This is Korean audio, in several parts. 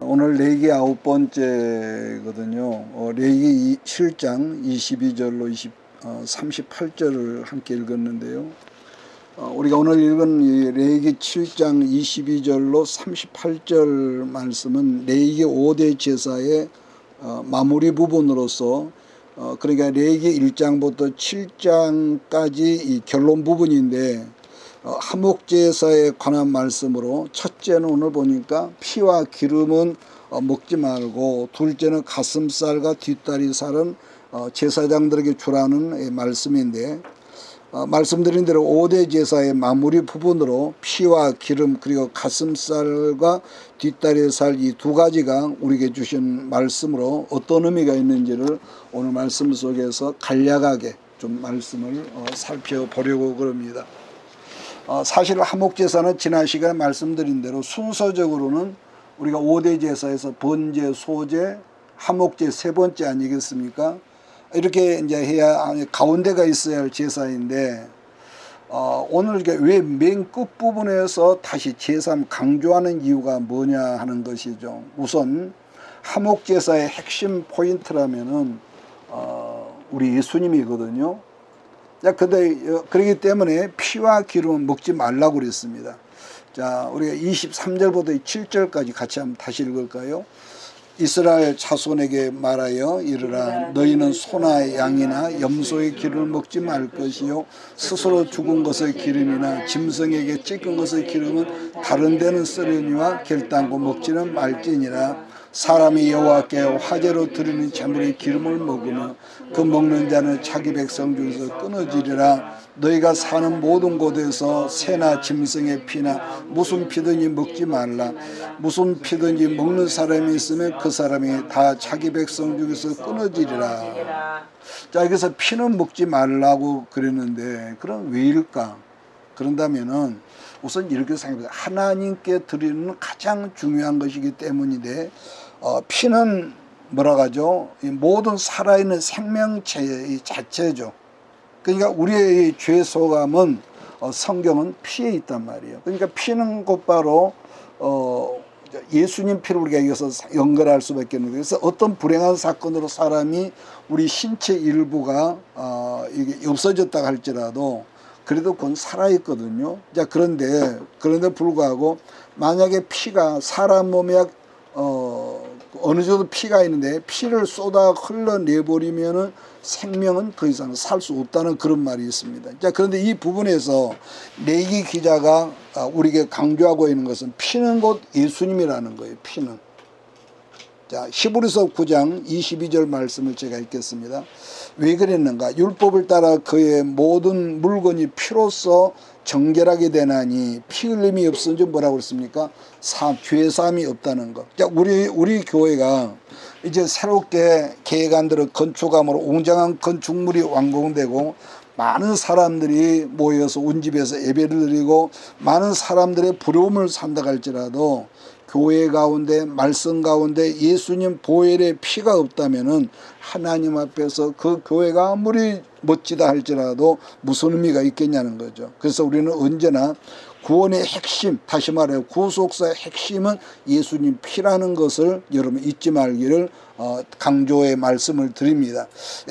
오늘 레위기 9번째거든요. 레위기 7장 22절로 38절을 함께 읽었는데요. 우리가 오늘 읽은 이 레위기 7장 22절로 38절 말씀은 레위기 5대 제사의 마무리 부분으로서 그러니까 레위기 1장부터 7장까지 이 결론 부분인데 화목제사에 관한 말씀으로 첫째는 오늘 보니까 피와 기름은 먹지 말고, 둘째는 가슴살과 뒷다리살은 제사장들에게 주라는 말씀인데, 말씀드린 대로 5대 제사의 마무리 부분으로 피와 기름 그리고 가슴살과 뒷다리살 이 두 가지가 우리에게 주신 말씀으로 어떤 의미가 있는지를 오늘 말씀 속에서 간략하게 좀 말씀을 살펴보려고 그럽니다. 사실 화목제사는 지난 시간에 말씀드린 대로 순서적으로는 우리가 5대 제사에서 번제, 소제, 화목제 세 번째 아니겠습니까? 이렇게 이제 해야 가운데가 있어야 할 제사인데, 오늘 왜 맨 끝부분에서 다시 제사 강조하는 이유가 뭐냐 하는 것이죠. 우선 화목제사의 핵심 포인트라면은 우리 예수님이거든요. 근데 그렇기 때문에 피와 기름은 먹지 말라고 그랬습니다. 자, 우리가 23절부터 7절까지 같이 한번 다시 읽을까요? 이스라엘 자손에게 말하여 이르라, 너희는 소나 양이나 염소의 기름을 먹지 말 것이요, 스스로 죽은 것의 기름이나 짐승에게 찢은 것의 기름은 다른 데는 쓰려니와 결단코 먹지는 말지니라. 사람이 여호와께 화제로 드리는 제물의 기름을 먹으면 그 먹는 자는 자기 백성 중에서 끊어지리라. 너희가 사는 모든 곳에서 새나 짐승의 피나 무슨 피든지 먹지 말라. 무슨 피든지 먹는 사람이 있으면 그 사람이 다 자기 백성 중에서 끊어지리라. 자, 여기서 피는 먹지 말라고 그랬는데, 그럼 왜일까? 그런다면은 우선 이렇게 생각합니다. 하나님께 드리는 가장 중요한 것이기 때문인데, 피는 뭐라고 하죠? 모든 살아있는 생명체의 자체죠. 그러니까 우리의 죄 소감은 성경은 피에 있단 말이에요. 그러니까 피는 곧바로 예수님 피를 우리가 여기서 연결할 수밖에 없는 거예요. 그래서 어떤 불행한 사건으로 사람이 우리 신체 일부가 이게 없어졌다 할지라도 그래도 그건 살아있거든요. 자, 그런데 불구하고 만약에 피가 사람 몸에 어느 정도 피가 있는데 피를 쏟아 흘러내버리면은 생명은 더 이상 살 수 없다는 그런 말이 있습니다. 자, 그런데 이 부분에서 레위기 기자가 우리에게 강조하고 있는 것은 피는 곧 예수님이라는 거예요. 피는. 자, 히브리서 9장 22절 말씀을 제가 읽겠습니다. 왜 그랬는가? 율법을 따라 그의 모든 물건이 피로써 정결하게 되나니, 피 흘림이 없은 줄 뭐라고 그랬습니까? 죄사함이 없다는 것. 자, 우리 교회가 이제 새롭게 계획안 대로 건축함으로 웅장한 건축물이 완공되고 많은 사람들이 모여서 운집에서 예배를 드리고 많은 사람들의 부러움을 산다 할지라도 교회 가운데 말씀 가운데 예수님 보혈의 피가 없다면은 하나님 앞에서 그 교회가 아무리 멋지다 할지라도 무슨 의미가 있겠냐는 거죠. 그래서 우리는 언제나 구원의 핵심, 다시 말해요, 구속사의 핵심은 예수님 피라는 것을 여러분 잊지 말기를 강조의 말씀을 드립니다.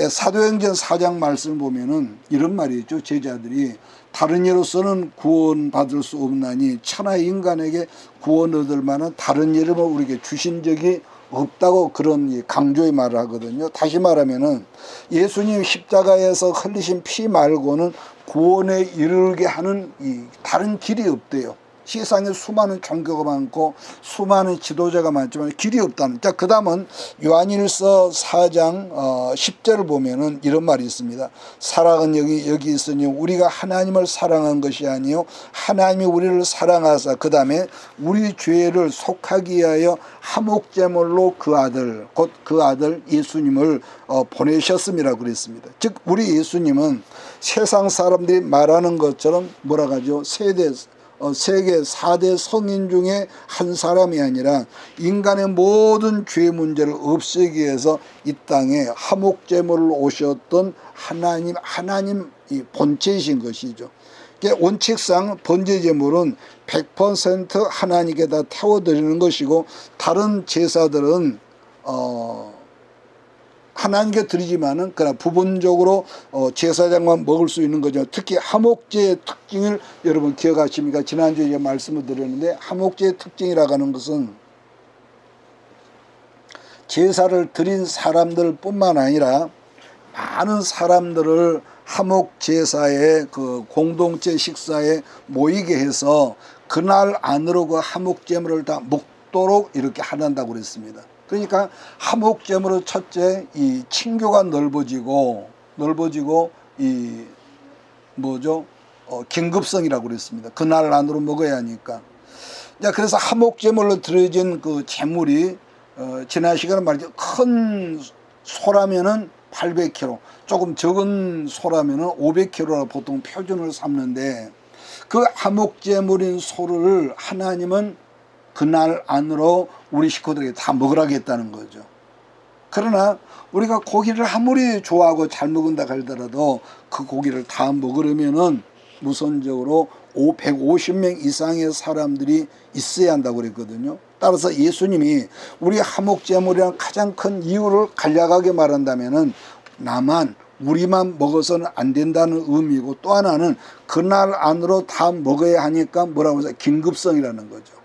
사도행전 4장 말씀을 보면은 이런 말이 있죠. 제자들이 다른 예로서는 구원받을 수 없나니 천하의 인간에게 구원 얻을 만한 다른 이름을 우리에게 주신 적이 없다고 그런 강조의 말을 하거든요. 다시 말하면은 예수님 십자가에서 흘리신 피 말고는 구원에 이르게 하는 다른 길이 없대요. 세상에 수많은 종교가 많고 수많은 지도자가 많지만 길이 없다는. 자, 그 다음은 요한일서 4장 10절을 보면은 이런 말이 있습니다. 사랑은 여기 있으니 우리가 하나님을 사랑한 것이 아니요 하나님이 우리를 사랑하사 그 다음에 우리 죄를 속하기 위하여 화목제물로 그 아들 곧 그 아들 예수님을 보내셨음이라고 그랬습니다. 즉 우리 예수님은 세상 사람들이 말하는 것처럼 뭐라고 하죠? 세계 4대 성인 중에 한 사람이 아니라 인간의 모든 죄 문제를 없애기 위해서 이 땅에 화목제물로 오셨던 하나님 본체이신 것이죠. 원칙상 번제 제물은 100% 하나님께다 태워드리는 것이고, 다른 제사들은 하나님께 드리지만은 그러나 부분적으로 제사장만 먹을 수 있는 거죠. 특히 화목제의 특징을 여러분 기억하십니까? 지난주에 제가 말씀을 드렸는데, 화목제의 특징이라고 하는 것은 제사를 드린 사람들 뿐만 아니라 많은 사람들을 화목제사의 그 공동체 식사에 모이게 해서 그날 안으로 그 화목제물을 다 먹도록 이렇게 한다고 그랬습니다. 그러니까 화목제물은 첫째 이 친교가 넓어지고 이 뭐죠? 긴급성이라고 그랬습니다. 그날 안으로 먹어야 하니까. 자, 그래서 화목제물로 드려진 그 제물이 지난 시간에 말했죠. 큰 소라면은 800kg, 조금 적은 소라면은 500kg라 보통 표준을 삼는데, 그 화목제물인 소를 하나님은 그날 안으로 우리 식구들에게 다 먹으라고 했다는 거죠. 그러나 우리가 고기를 아무리 좋아하고 잘 먹은다 하더라도 그 고기를 다 먹으려면은 우선적으로 150명 이상의 사람들이 있어야 한다고 그랬거든요. 따라서 예수님이 우리 화목제물이란 가장 큰 이유를 간략하게 말한다면은 우리만 먹어서는 안 된다는 의미고, 또 하나는 그날 안으로 다 먹어야 하니까 뭐라고 해서 긴급성이라는 거죠.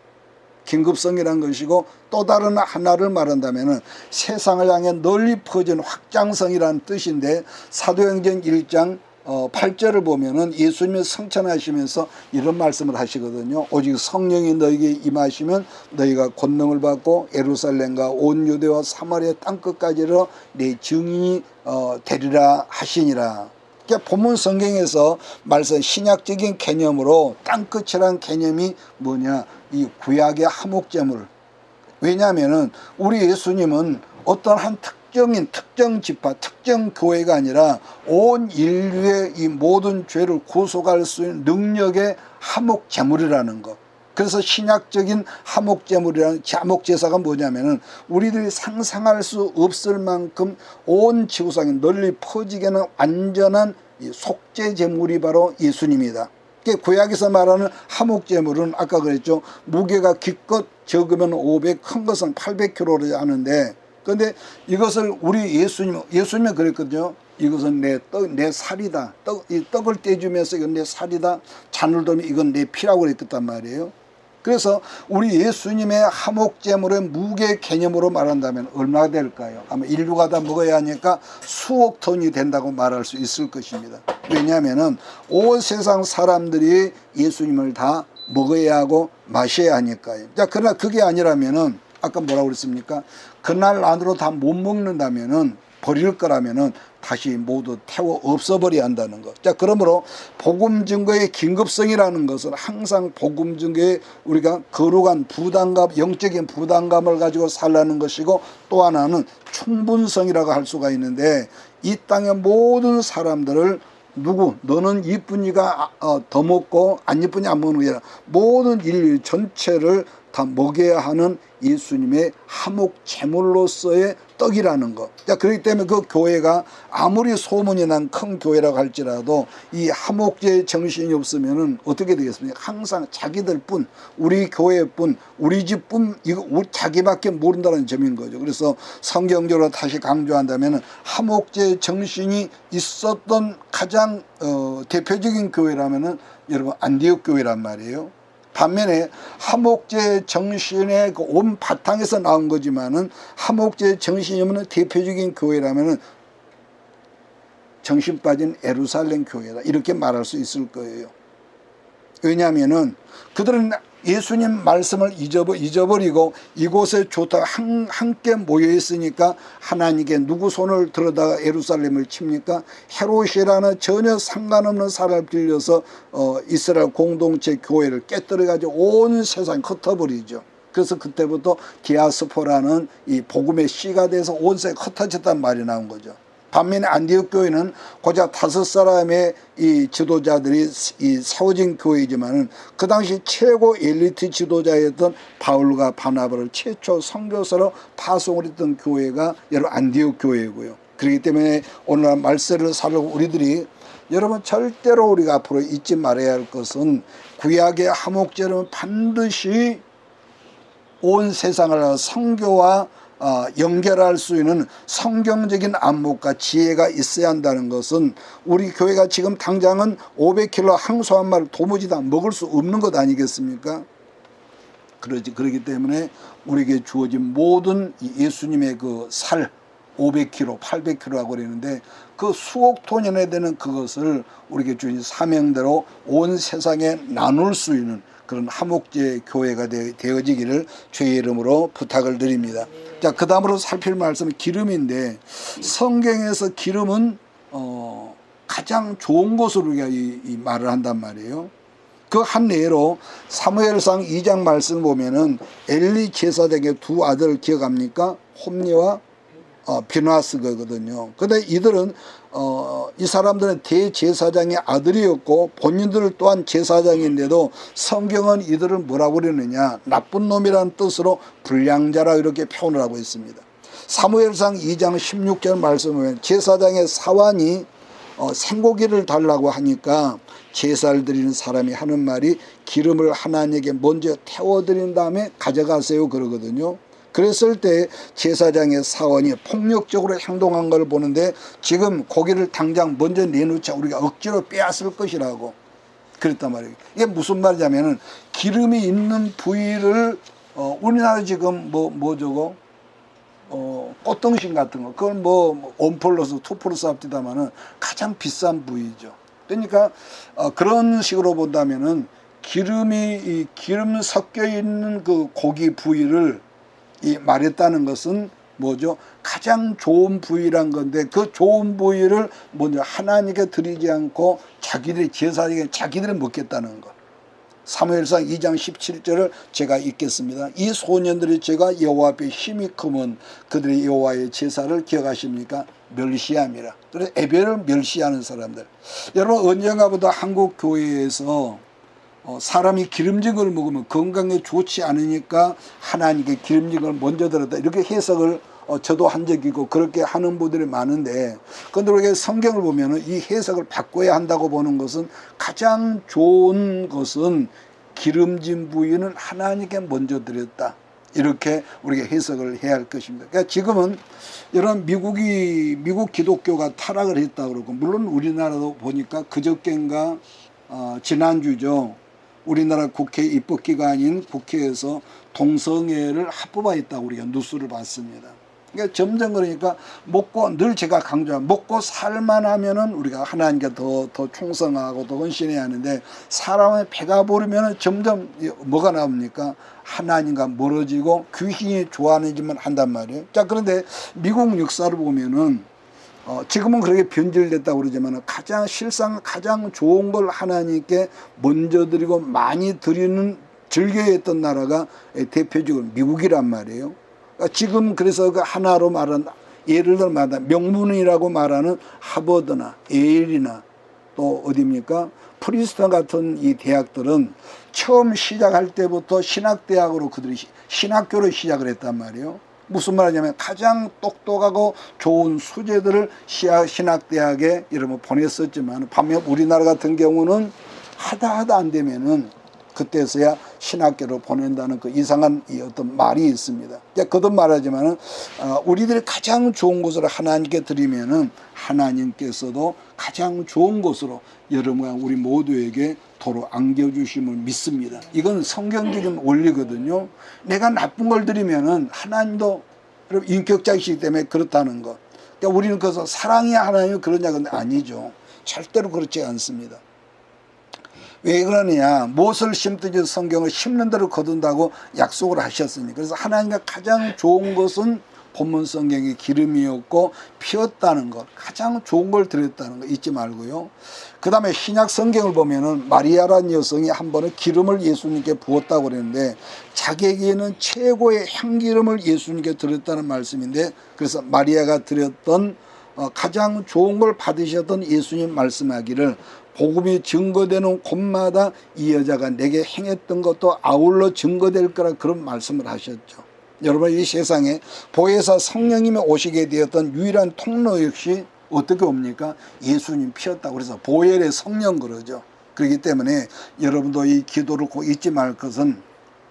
긴급성이라는 것이고, 또 다른 하나를 말한다면은 세상을 향해 널리 퍼진 확장성이라는 뜻인데, 사도행전 1장 8절을 보면은 예수님이 성찬하시면서 이런 말씀을 하시거든요. 오직 성령이 너에게 임하시면 너희가 권능을 받고 예루살렘과 온 유대와 사마리아 땅끝까지로 내 증인이 되리라 하시니라. 그러니까 본문 성경에서 말씀 신약적인 개념으로 땅끝이란 개념이 뭐냐, 이 구약의 화목제물. 왜냐하면은 우리 예수님은 어떤 한 특정 지파, 특정 교회가 아니라 온 인류의 이 모든 죄를 구속할 수 있는 능력의 화목제물이라는 것. 그래서 신약적인 화목제물이라는 화목제사가 뭐냐면은 우리들이 상상할 수 없을 만큼 온 지구상에 널리 퍼지게는 완전한 속죄제물이 바로 예수님이다. 구약에서 말하는 화목제물은 아까 그랬죠. 무게가 기껏 적으면 500, 큰 것은 800kg를 하는데, 그런데 이것을 우리 예수님이 그랬거든요. 이것은 내 살이다. 이 떡을 떼주면서 이건 내 살이다. 잔을 들면 이건 내 피라고 그랬단 말이에요. 그래서 우리 예수님의 화목제물의 무게 개념으로 말한다면 얼마나 될까요? 아마 인류가 다 먹어야 하니까 수억 톤이 된다고 말할 수 있을 것입니다. 왜냐하면 온 세상 사람들이 예수님을 다 먹어야 하고 마셔야 하니까요. 자, 그러나 그게 아니라면은 아까 뭐라고 그랬습니까? 그날 안으로 다 못 먹는다면은, 버릴 거라면은 다시 모두 태워 없어버려야 한다는 것. 자, 그러므로 복음 증거의 긴급성이라는 것은 항상 복음 증거에 우리가 거룩한 부담감, 영적인 부담감을 가지고 살라는 것이고, 또 하나는 충분성이라고 할 수가 있는데, 이 땅의 모든 사람들을 너는 이쁜이가 더 먹고 안 이쁜이 안 먹는 게 아니라 모든 인류 전체를 다 먹여야 하는 예수님의 화목제물로서의 떡이라는 것. 자, 그렇기 때문에 그 교회가 아무리 소문이 난 큰 교회라고 할지라도 이 화목제의 정신이 없으면은 어떻게 되겠습니까? 항상 자기들뿐, 우리 교회뿐, 우리 집뿐, 이거 자기밖에 모른다는 점인 거죠. 그래서 성경적으로 다시 강조한다면은 화목제의 정신이 있었던 가장 대표적인 교회라면은 여러분 안디옥 교회란 말이에요. 반면에 화목제 정신의 그 온 바탕에서 나온 거지만은 화목제 정신이 없는 대표적인 교회라면은 정신 빠진 예루살렘 교회다, 이렇게 말할 수 있을 거예요. 왜냐하면은 그들은 예수님 말씀을 잊어버리고 이곳에 좋다가 함께 모여 있으니까 하나님께 누구 손을 들어다가 예루살렘을 칩니까? 헤롯이라는 전혀 상관없는 사람을 빌려서 이스라엘 공동체 교회를 깨뜨려가지고 온 세상에 흩어버리죠. 그래서 그때부터 디아스포라는 이 복음의 씨가 돼서 온 세상에 흩어졌단 말이 나온 거죠. 반면에 안디옥 교회는 고작 5사람의 이 지도자들이 이 세워진 교회이지만은 그 당시 최고 엘리트 지도자였던 바울과 바나바를 최초 선교사로 파송을 했던 교회가 여러분 안디옥 교회이고요. 그렇기 때문에 오늘 말세를 살고 우리들이 여러분 절대로 우리가 앞으로 잊지 말아야 할 것은 구약의 하목제는 반드시 온 세상을 성교와 연결할 수 있는 성경적인 안목과 지혜가 있어야 한다는 것은 우리 교회가 지금 당장은 500kg 항소 한 마리를 도무지 다 먹을 수 없는 것 아니겠습니까? 그렇기 때문에 우리에게 주어진 모든 예수님의 그 살 500kg, 800kg라고 그러는데 그 수억 톤연에 되는 그것을 우리에게 주신 사명대로 온 세상에 나눌 수 있는 그런 하목제 교회가 되어지기를 주의 이름으로 부탁을 드립니다. 자, 그 다음으로 살필 말씀은 기름인데, 성경에서 기름은 가장 좋은 것으로 우리가 이 말을 한단 말이에요. 그 한 예로 사무엘상 2장 말씀 보면은 엘리 제사장의 두 아들 기억합니까? 홈니와 비나스거든요. 근데 이들은 이 사람들은 대제사장의 아들이었고 본인들 또한 제사장인데도 성경은 이들을 뭐라고 그러느냐, 나쁜 놈이라는 뜻으로 불량자라 이렇게 표현을 하고 있습니다. 사무엘상 2장 16절 말씀 보면 제사장의 사환이 생고기를 달라고 하니까 제사를 드리는 사람이 하는 말이 기름을 하나님에게 먼저 태워드린 다음에 가져가세요 그러거든요. 그랬을 때 제사장의 사원이 폭력적으로 행동한 걸 보는데 지금 고기를 당장 먼저 내놓자 우리가 억지로 빼앗을 것이라고 그랬단 말이에요. 이게 무슨 말이냐면은 기름이 있는 부위를 우리나라 지금 뭐 저거 꽃등심 같은 거 그건 뭐 원플러스 투플러스 합디다마는 가장 비싼 부위죠. 그러니까 그런 식으로 본다면은 기름 섞여 있는 그 고기 부위를 말했다는 것은 뭐죠? 가장 좋은 부위란 건데 그 좋은 부위를 먼저 하나님께 드리지 않고 자기들이 제사장에 자기들이 먹겠다는 것. 사무엘상 2장 17절을 제가 읽겠습니다. 이 소년들의 죄가 여호와 앞에 힘이 크면 그들의 여호와의 제사를 기억하십니까? 멸시함이라. 그래서 에벨을 멸시하는 사람들. 여러분 언젠가보다 한국 교회에서 사람이 기름진 걸 먹으면 건강에 좋지 않으니까 하나님께 기름진 걸 먼저 들었다 이렇게 해석을 저도 한 적이 있고 그렇게 하는 분들이 많은데, 그런데 우리가 성경을 보면 이 해석을 바꿔야 한다고 보는 것은 가장 좋은 것은 기름진 부위는 하나님께 먼저 드렸다 이렇게 우리가 해석을 해야 할 것입니다. 그러니까 지금은 이런 미국 기독교가 타락을 했다 그러고, 물론 우리나라도 보니까 그저께인가 지난주죠. 우리나라 국회 입법기관인 국회에서 동성애를 합법화했다고 우리가 뉴스를 봤습니다. 그러니까 점점 그러니까 늘 제가 강조한 먹고 살만 하면은 우리가 하나님께 더 충성하고 더 헌신해야 하는데 사람의 배가 부르면은 점점 뭐가 나옵니까? 하나님과 멀어지고 귀신이 좋아하는 짓만 한단 말이에요. 자, 그런데 미국 역사를 보면은 지금은 그렇게 변질됐다고 그러지만 실상 가장 좋은 걸 하나님께 먼저 드리고 많이 드리는 즐겨했던 나라가 대표적으로 미국이란 말이에요. 지금 그래서 그 하나로 말한 예를 들어 명문이라고 말하는 하버드나 예일이나 또 어디입니까? 프린스턴 같은 이 대학들은 처음 시작할 때부터 신학대학으로 그들이 신학교를 시작을 했단 말이에요. 무슨 말이냐면 가장 똑똑하고 좋은 수재들을 신학대학에 이러면 보냈었지만 반면 우리나라 같은 경우는 하다 안 되면은 그때서야 신학교로 보낸다는 그 이상한 어떤 말이 있습니다. 거듭 말하지만은 우리들이 가장 좋은 것을 하나님께 드리면은 하나님께서도 가장 좋은 것으로 여러분과 우리 모두에게 도로 안겨주심을 믿습니다. 이건 성경적인 원리거든요. 내가 나쁜 걸 드리면은 하나님도 인격자이시기 때문에 그렇다는 것. 그러니까 우리는 그래서 사랑이 하나님은 그러냐 근데 아니죠. 절대로 그렇지 않습니다. 왜 그러느냐? 무엇을 심든지 성경을 심는 대로 거둔다고 약속을 하셨으니. 그래서 하나님과 가장 좋은 것은 본문 성경의 기름이었고 피었다는 것, 가장 좋은 걸 드렸다는 거 잊지 말고요. 그 다음에 신약 성경을 보면은 마리아라는 여성이 한 번은 기름을 예수님께 부었다고 그랬는데 자기에게는 최고의 향기름을 예수님께 드렸다는 말씀인데, 그래서 마리아가 드렸던 가장 좋은 걸 받으셨던 예수님 말씀하기를 복음이 증거되는 곳마다 이 여자가 내게 행했던 것도 아울러 증거될 거라 그런 말씀을 하셨죠. 여러분 이 세상에 보혜사 성령님이 오시게 되었던 유일한 통로 역시 어떻게 옵니까? 예수님 피였다고 그래서 보혈의 성령 그러죠. 그렇기 때문에 여러분도 이 기도를 꼭 잊지 말 것은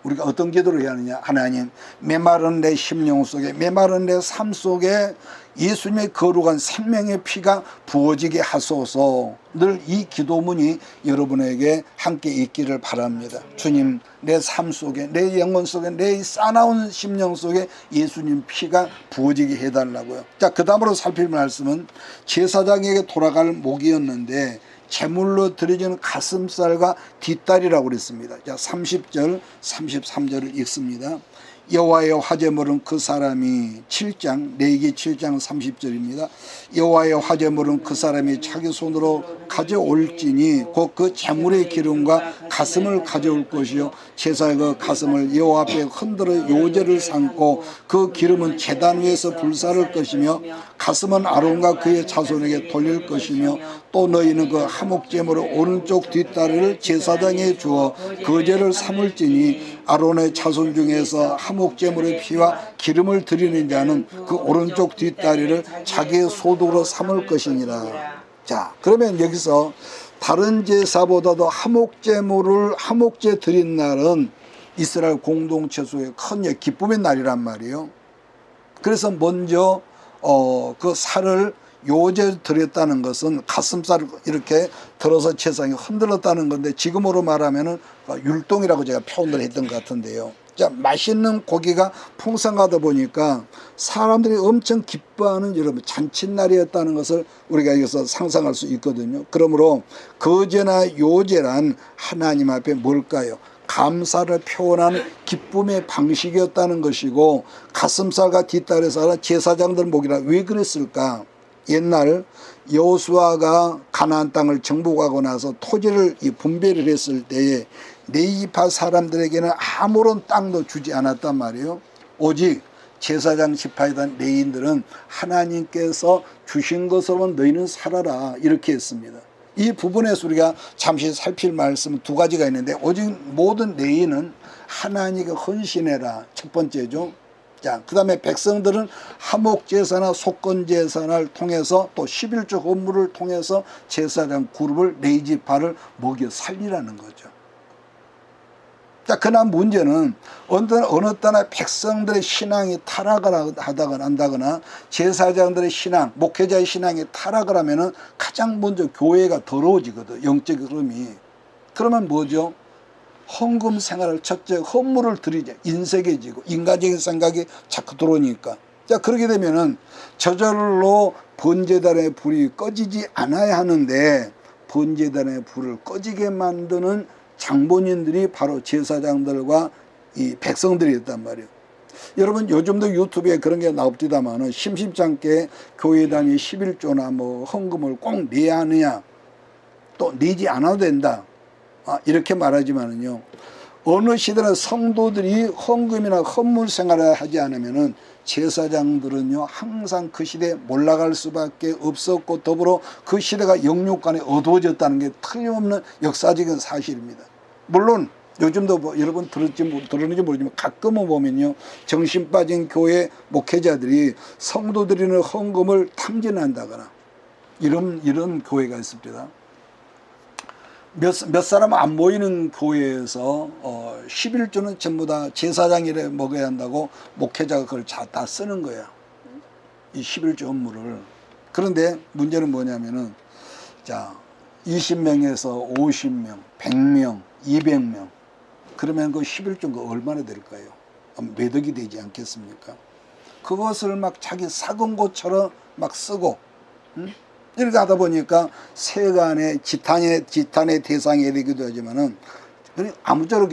우리가 어떤 기도를 해야 하느냐. 하나님, 메마른 내 심령 속에, 메마른 내 삶 속에 예수님의 거룩한 생명의 피가 부어지게 하소서. 늘 이 기도문이 여러분에게 함께 있기를 바랍니다. 주님, 내 삶 속에, 내 영혼 속에, 내 싸나운 심령 속에 예수님 피가 부어지게 해달라고요. 자, 그 다음으로 살필 말씀은 제사장에게 돌아갈 목이었는데 제물로 드려지는 가슴살과 뒷다리라고 그랬습니다. 자, 30절, 33절을 읽습니다. 여호와의 화제물은 그 사람이 7장, 레위기 7장 30절입니다. 여호와의 화제물은 그 사람이 자기 손으로 가져올지니 곧 그 제물의 기름과 가슴을 가져올 것이요 제사의 그 가슴을 여호와 앞에 흔들어 요제를 삼고 그 기름은 제단 위에서 불사를 것이며 가슴은 아론과 그의 자손에게 돌릴 것이며 또 너희는 그 화목제물의 오른쪽 뒷다리를 제사장에 주어 거제를 삼을지니 아론의 자손 중에서 화목제물의 피와 기름을 드리는 자는 그 오른쪽 뒷다리를 자기의 소득으로 삼을 것이니라. 자, 그러면 여기서 다른 제사보다도 화목제 드린 날은 이스라엘 공동체 속의 큰 기쁨의 날이란 말이에요. 그래서 먼저 그 살을 요제 드렸다는 것은 가슴살을 이렇게 들어서 제사장이 흔들었다는 건데 지금으로 말하면은 율동이라고 제가 표현을 했던 것 같은데요. 자, 맛있는 고기가 풍성하다 보니까 사람들이 엄청 기뻐하는 여러분 잔칫날이었다는 것을 우리가 여기서 상상할 수 있거든요. 그러므로 거제나 요제란 하나님 앞에 뭘까요? 감사를 표현하는 기쁨의 방식이었다는 것이고 가슴살과 뒷다리살은 제사장들 목이라. 왜 그랬을까? 옛날 여호수아가 가나안 땅을 정복하고 나서 토지를 분배를 했을 때에 레위파 사람들에게는 아무런 땅도 주지 않았단 말이에요. 오직 제사장 지파이던 레위인들은 하나님께서 주신 것으로 너희는 살아라 이렇게 했습니다. 이 부분에서 우리가 잠시 살필 말씀은 두 가지가 있는데 오직 모든 레위인은 하나님께 헌신해라 첫 번째죠. 자, 그 다음에 백성들은 화목제사나 속건제사를 통해서 또 11조 헌물을 통해서 제사장 그룹을 레위지파를 먹여 살리라는 거죠. 자, 그러나 문제는 어느 때나 백성들의 신앙이 타락을 한다거나 제사장들의 신앙, 목회자의 신앙이 타락을 하면은 가장 먼저 교회가 더러워지거든, 영적 흐름이. 그러면 뭐죠? 헌금 생활을 첫째 헌물을 드리자 인색해지고 인간적인 생각이 자꾸 들어오니까 자 그렇게 되면은 저절로 번제단의 불이 꺼지지 않아야 하는데 번제단의 불을 꺼지게 만드는 장본인들이 바로 제사장들과 이 백성들이었단 말이에요. 여러분 요즘도 유튜브에 그런 게 나옵니다만은 심심치 않게 교회단이 11조나 뭐 헌금을 꼭 내야 하느냐 또 내지 않아도 된다. 이렇게 말하지만은요, 어느 시대나 성도들이 헌금이나 헌물 생활을 하지 않으면은 제사장들은요, 항상 그 시대에 몰락할 수밖에 없었고, 더불어 그 시대가 영육간에 어두워졌다는 게 틀림없는 역사적인 사실입니다. 물론, 요즘도 뭐 여러분 들었는지 모르지만 가끔은 보면요, 정신 빠진 교회 목회자들이 성도들이는 헌금을 탕진한다거나, 이런 교회가 있습니다. 몇 사람 안 모이는 교회에서 11조는 전부 다 제사장이래 먹어야 한다고 목회자가 그걸 다 쓰는 거야. 이 11조 헌물을. 그런데 문제는 뭐냐면은 자 20명에서 50명, 100명, 200명 그러면 그 11조가 얼마나 될까요? 매덕이 되지 않겠습니까? 그것을 막 자기 사건 것처럼 막 쓰고 이렇게 하다 보니까 세간의 지탄의 대상이 되기도 하지만은 아무쪼록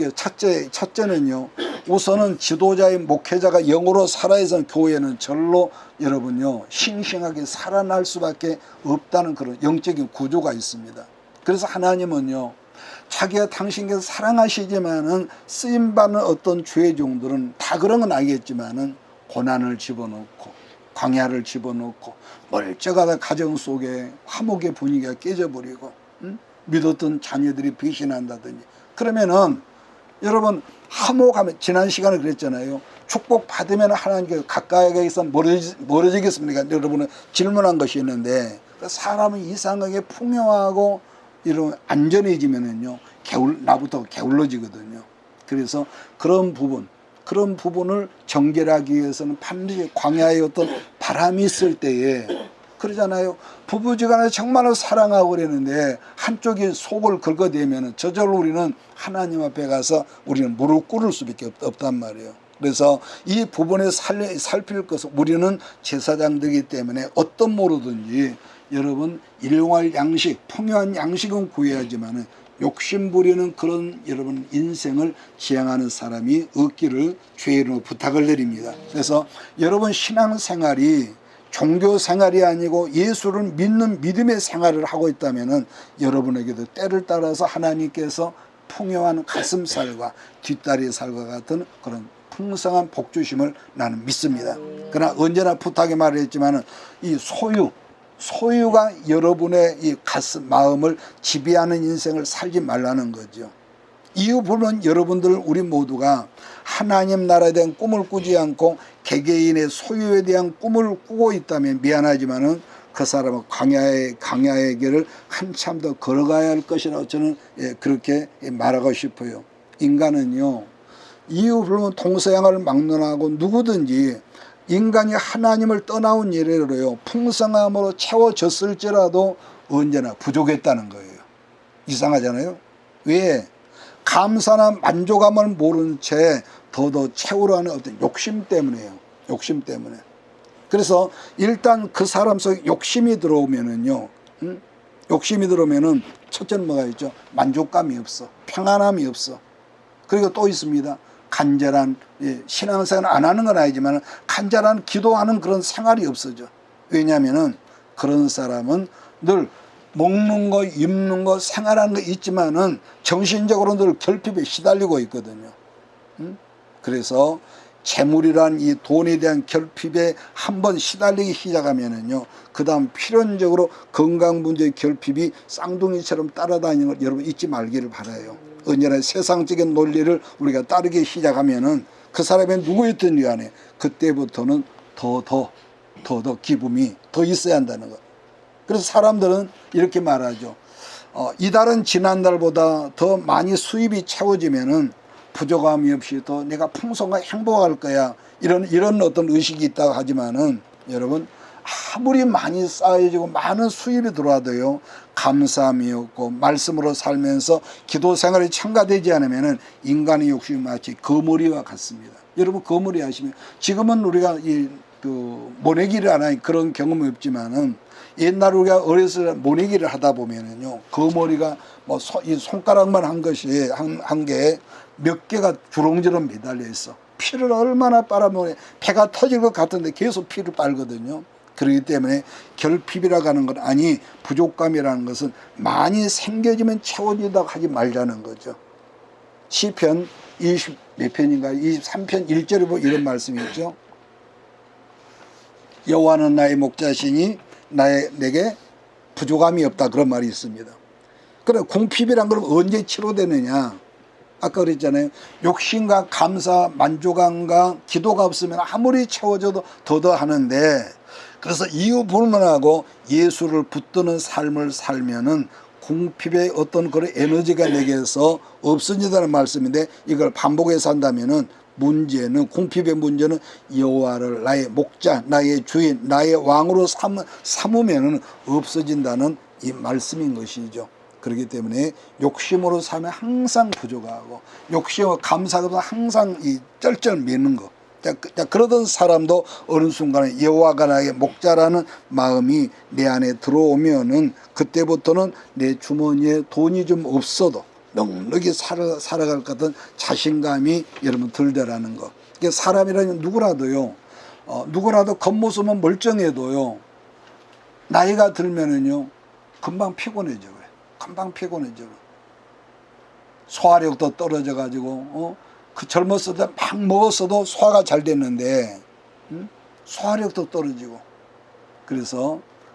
첫째는요 우선은 지도자의 목회자가 영으로 살아있는 교회는 절로 여러분요 싱싱하게 살아날 수밖에 없다는 그런 영적인 구조가 있습니다. 그래서 하나님은요 자기가 당신께서 사랑하시지만은 쓰임받는 어떤 죄의 종들은 다 그런 건 알겠지만은 고난을 집어넣고 광야를 집어넣고 멀쩡하다 가정 속에 화목의 분위기가 깨져버리고 믿었던 자녀들이 배신한다든지 그러면은 여러분 화목하면 지난 시간에 그랬잖아요. 축복 받으면 하나님께 가까이에서 멀어지겠습니까? 여러분은 질문한 것이 있는데 사람은 이상하게 풍요하고 이런 안전해지면은요 나부터 게을러지거든요. 그래서 그런 부분을 정결하기 위해서는 반드시 광야에 어떤 바람이 있을 때에 그러잖아요. 부부지간에 정말로 사랑하고 그랬는데 한쪽이 속을 긁어대면은 저절로 우리는 하나님 앞에 가서 우리는 무릎 꿇을 수밖에 없단 말이에요. 그래서 이 부분에 살필 것은 우리는 제사장되기 때문에 어떤 모로든지 여러분 일용할 양식, 풍요한 양식은 구해야지만은 욕심 부리는 그런 여러분 인생을 지향하는 사람이 없기를 주의 이름으로 부탁을 드립니다. 그래서 여러분 신앙생활이 종교 생활이 아니고 예수를 믿는 믿음의 생활을 하고 있다면은 여러분에게도 때를 따라서 하나님께서 풍요한 가슴살과 뒷다리살과 같은 그런 풍성한 복 주심을 나는 믿습니다. 그러나 언제나 부탁의 말을 했지만은 이 소유가 여러분의 이 마음을 지배하는 인생을 살지 말라는 거죠. 이유 보면 여러분들 우리 모두가 하나님 나라에 대한 꿈을 꾸지 않고 개개인의 소유에 대한 꿈을 꾸고 있다면 미안하지만은 그 사람은 강야의 길을 한참 더 걸어가야 할 것이라고 저는 그렇게 말하고 싶어요. 인간은요 이유 불문 동서양을 막론하고 누구든지 인간이 하나님을 떠나온 이래로요 풍성함으로 채워졌을지라도 언제나 부족했다는 거예요. 이상하잖아요. 왜? 감사나 만족함을 모른 채 더더 채우려는 어떤 욕심 때문에요. 욕심 때문에. 그래서 일단 그 사람 속에 욕심이 들어오면은요, 욕심이 들어오면은 첫째는 뭐가 있죠? 만족감이 없어. 평안함이 없어. 그리고 또 있습니다. 간절한 신앙생활 안 하는 건 아니지만 간절한 기도하는 그런 생활이 없어져. 왜냐하면은 그런 사람은 늘 먹는 거, 입는 거, 생활하는 거 있지만은 정신적으로 늘 결핍에 시달리고 있거든요. 그래서 재물이란 이 돈에 대한 결핍에 한번 시달리기 시작하면은요, 그 다음 필연적으로 건강 문제의 결핍이 쌍둥이처럼 따라다니는 걸 여러분 잊지 말기를 바라요. 언제나 세상적인 논리를 우리가 따르기 시작하면은 그 사람이 누구였든 간에 그때부터는 더 기쁨이 더 있어야 한다는 것. 그래서 사람들은 이렇게 말하죠. 이달은 지난달보다 더 많이 수입이 채워지면은 부족함이 없이 더 내가 풍성하게 행복할 거야. 이런 어떤 의식이 있다고 하지만은 여러분 아무리 많이 쌓여지고 많은 수입이 들어와도요 감사함이 없고 말씀으로 살면서 기도 생활이 첨가되지 않으면은 인간의 욕심이 마치 거머리와 같습니다. 여러분 거머리 아시면 지금은 우리가 모내기를 안 하니 그런 경험이 없지만은 옛날 우리가 어렸을 때 모내기를 하다 보면은요 거머리가 뭐 이 손가락만 한 것이 한 개 몇 개가 주렁주렁 매달려 있어. 피를 얼마나 빨아먹으면 배가 터질 것 같은데 계속 피를 빨거든요. 그렇기 때문에 결핍이라고 하는 건 아니 부족감이라는 것은 많이 생겨지면 채워지다고 하지 말자는 거죠. 시편 20 몇 편인가요? 23편 1절에 보면 이런 말씀이 있죠. 여호와는 나의 목자시니 내게 부족함이 없다 그런 말이 있습니다. 그래 궁핍이란 건 언제 치료되느냐? 아까 그랬잖아요. 욕심과 감사, 만족감과 기도가 없으면 아무리 채워져도 더더하는데 그래서 이유 불문하고 예수를 붙드는 삶을 살면은 궁핍의 어떤 그런 에너지가 내게서 없어진다는 말씀인데 이걸 반복해서 한다면은 문제는 궁핍의 문제는 여호와를 나의 목자, 나의 주인, 나의 왕으로 삼으면은 없어진다는 이 말씀인 것이죠. 그렇기 때문에 욕심으로 살면 항상 부족하고 욕심과 감사가 항상 이 쩔쩔 매는 거. 그러던 사람도 어느 순간에 여호와가 나의 목자라는 마음이 내 안에 들어오면은 그때부터는 내 주머니에 돈이 좀 없어도 넉넉히 살아갈 것 같은 자신감이 여러분 들더라는 거. 사람이라면 누구라도 겉모습은 멀쩡해도요 나이가 들면은요 금방 피곤해져. 금방 피곤해져. 소화력도 떨어져 가지고 그 젊었을 때 막 먹었어도 소화가 잘 됐는데 소화력도 떨어지고.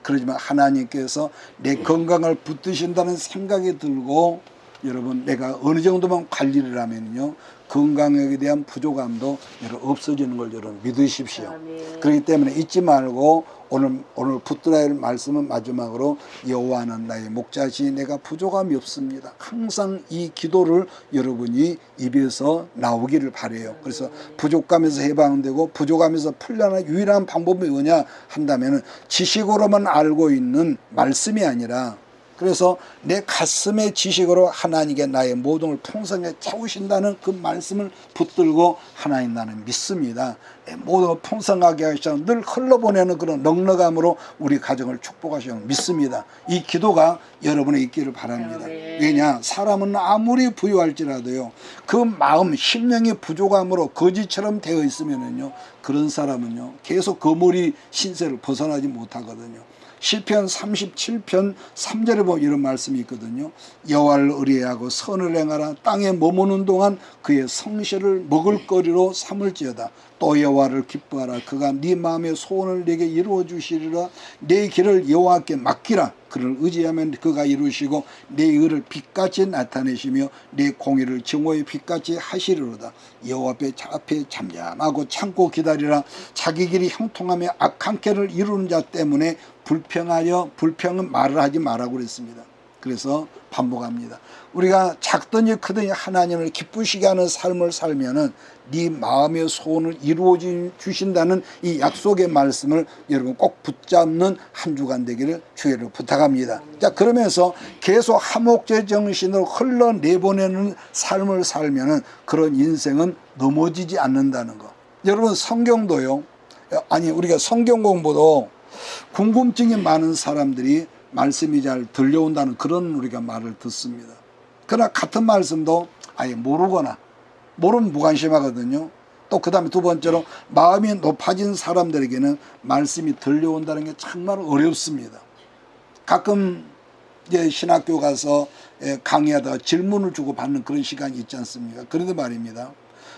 그러지만 하나님께서 내 건강을 붙드신다는 생각이 들고 여러분 내가 어느 정도만 관리를 하면요 건강에 대한 부족함도 여러분 없어지는 걸 여러분 믿으십시오. 그렇기 때문에 잊지 말고 오늘 붙들어야 할 말씀은 마지막으로 여호와는 나의 목자시 내가 부족함이 없습니다. 항상 이 기도를 여러분이 입에서 나오기를 바라요. 그래서 부족감에서 해방되고 부족함에서 풀려나는 유일한 방법이 뭐냐 한다면 지식으로만 알고 있는 말씀이 아니라 그래서 내 가슴의 지식으로 하나님께 나의 모든 걸 풍성하게 채우신다는 그 말씀을 붙들고 하나님 나는 믿습니다. 내 모든 걸 풍성하게 하시고 늘 흘러보내는 그런 넉넉함으로 우리 가정을 축복하시는 믿습니다. 이 기도가 여러분의 있기를 바랍니다. 왜냐 사람은 아무리 부유할지라도요 그 마음 심령이 부족함으로 거지처럼 되어 있으면은요 그런 사람은요 계속 거머리 신세를 벗어나지 못하거든요. 시편 37편 3절에 보면 이런 말씀이 있거든요. 여호와를 의뢰하고 선을 행하라. 땅에 머무는 동안 그의 성실을 먹을거리로 삼을지어다. 또 여호와를 기뻐하라. 그가 네 마음의 소원을 내게 이루어 주시리라. 내 길을 여호와께 맡기라. 그를 의지하면 그가 이루시고 내 의를 빛같이 나타내시며 내 공의를 증오의 빛같이 하시리로다. 여호와 앞에 잠잠하고 참고 기다리라. 자기 길이 형통하며 악한 길을 이루는 자 때문에 불평은 말을 하지 말라고 그랬습니다. 그래서 반복합니다. 우리가 작든지 크든지 하나님을 기쁘시게 하는 삶을 살면은 네 마음의 소원을 이루어 주신다는 이 약속의 말씀을 여러분 꼭 붙잡는 한 주간 되기를 주의를 부탁합니다. 자 그러면서 계속 하목제 정신으로 흘러내보내는 삶을 살면은 그런 인생은 넘어지지 않는다는 거. 여러분 성경도요. 아니 우리가 성경 공부도 궁금증이 많은 사람들이 말씀이 잘 들려온다는 그런 우리가 말을 듣습니다. 그러나 같은 말씀도 아예 모르거나 모르면 무관심하거든요. 또 그 다음에 두 번째로 마음이 높아진 사람들에게는 말씀이 들려온다는 게 정말 어렵습니다. 가끔 이제 신학교 가서 강의하다가 질문을 주고 받는 그런 시간이 있지 않습니까? 그런데 말입니다.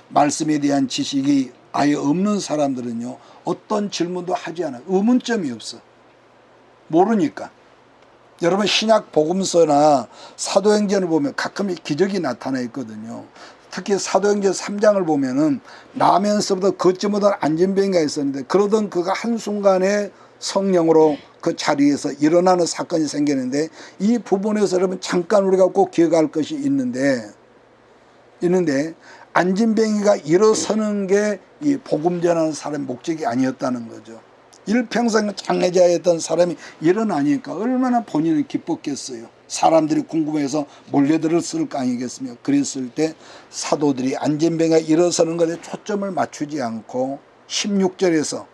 말씀에 대한 지식이 아예 없는 사람들은요 어떤 질문도 하지 않아요. 의문점이 없어. 모르니까. 여러분 신약 복음서나 사도행전을 보면 가끔 기적이 나타나 있거든요. 특히 사도행전 3장을 보면은 나면서부터 걷지 못한 안진병이가 있었는데 그러던 그가 한순간에 성령으로 그 자리에서 일어나는 사건이 생기는데 이 부분에서 여러분 잠깐 우리가 꼭 기억할 것이 있는데 안진뱅이가 일어서는 게 이 복음 전하는 사람의 목적이 아니었다는 거죠. 일평생 장애자였던 사람이 일어나니까 얼마나 본인은 기뻤겠어요. 사람들이 궁금해서 몰려들었을 거 아니겠습니까? 그랬을 때 사도들이 안진뱅이가 일어서는 것에 초점을 맞추지 않고 16절에서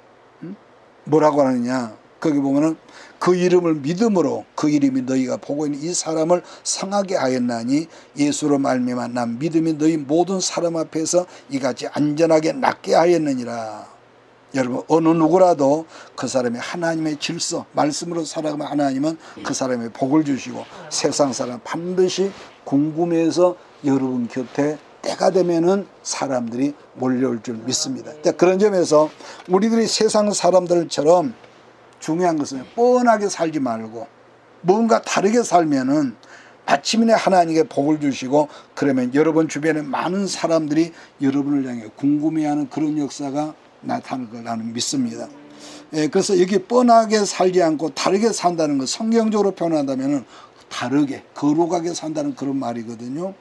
뭐라고 하느냐 거기 보면은 그 이름을 믿음으로 그 이름이 너희가 보고 있는 이 사람을 성하게 하였나니 예수로 말미암아 난 믿음이 너희 모든 사람 앞에서 이같이 안전하게 낫게 하였느니라. 여러분 어느 누구라도 그 사람이 하나님의 질서 말씀으로 살아가면 하나님은 그 사람의 복을 주시고 세상 사람 반드시 궁금해서 여러분 곁에 때가 되면은 사람들이 몰려올 줄 믿습니다. 자, 그런 점에서 우리들이 세상 사람들처럼 중요한 것은 뻔하게 살지 말고 뭔가 다르게 살면은 아침에 하나님께 복을 주시고 그러면 여러분 주변에 많은 사람들이 여러분을 향해 궁금해하는 그런 역사가 나타날 걸 나는 믿습니다. 그래서 여기 뻔하게 살지 않고 다르게 산다는 것 성경적으로 표현한다면 다르게 거룩하게 산다는 그런 말이거든요.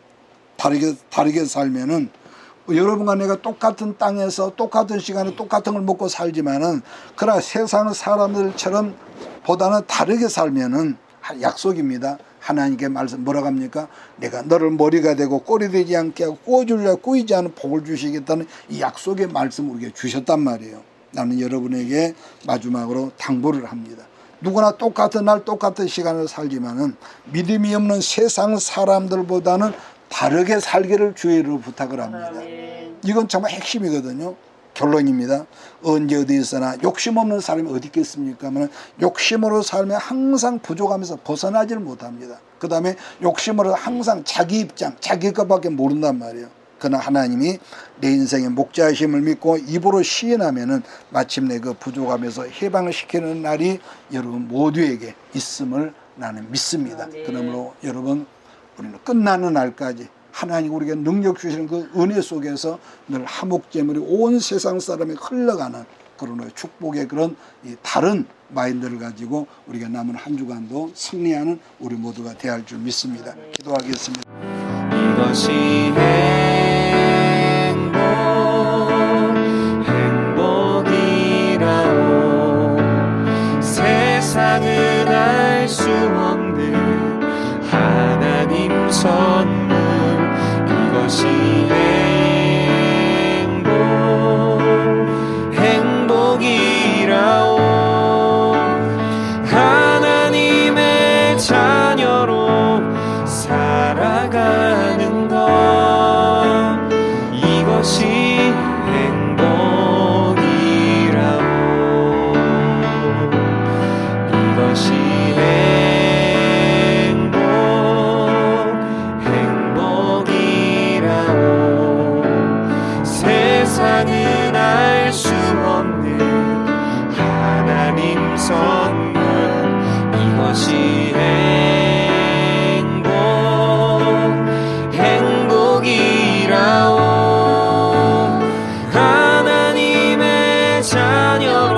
다르게 살면은 여러분과 내가 똑같은 땅에서 똑같은 시간에 똑같은 걸 먹고 살지만은 그러나 세상 사람들처럼 보다는 다르게 살면은 약속입니다. 하나님께 말씀 뭐라고 합니까? 내가 너를 머리가 되고 꼬리 되지 않게 하고 꼬주려 꼬이지 않은 복을 주시겠다는 이 약속의 말씀을 우리에게 주셨단 말이에요. 나는 여러분에게 마지막으로 당부를 합니다. 누구나 똑같은 날 똑같은 시간을 살지만은 믿음이 없는 세상 사람들보다는 다르게 살기를 주의로 부탁을 합니다. 이건 정말 핵심이거든요. 결론입니다. 언제 어디 있으나 욕심 없는 사람이 어디 있겠습니까? 욕심으로 살면 항상 부족하면서 벗어나지를 못합니다. 그 다음에 욕심으로 항상 자기 입장, 자기 것밖에 모른단 말이에요. 그러나 하나님이 내 인생의 목자심을 믿고 입으로 시인하면은 마침내 그 부족함에서 해방을 시키는 날이 여러분 모두에게 있음을 나는 믿습니다. 그러므로 여러분 우리는 끝나는 날까지 하나님 우리에게 능력 주시는 그 은혜 속에서 늘 화목제물이 온 세상 사람에 흘러가는 그런 축복의 그런 다른 마인드를 가지고 우리가 남은 한 주간도 승리하는 우리 모두가 되어야 할 줄 믿습니다. 기도하겠습니다. 이것이 행복이라오. 세상은 알 수 없는 하나님 선물. 이것이 행복이라오. 하나님의 자녀로 살아가는 것, 이것이 행복이라오. 이것이 행복이라오. 세상은 알 수 없는 하나님 선물. 이것이 행복이라오. 하나님의 자녀로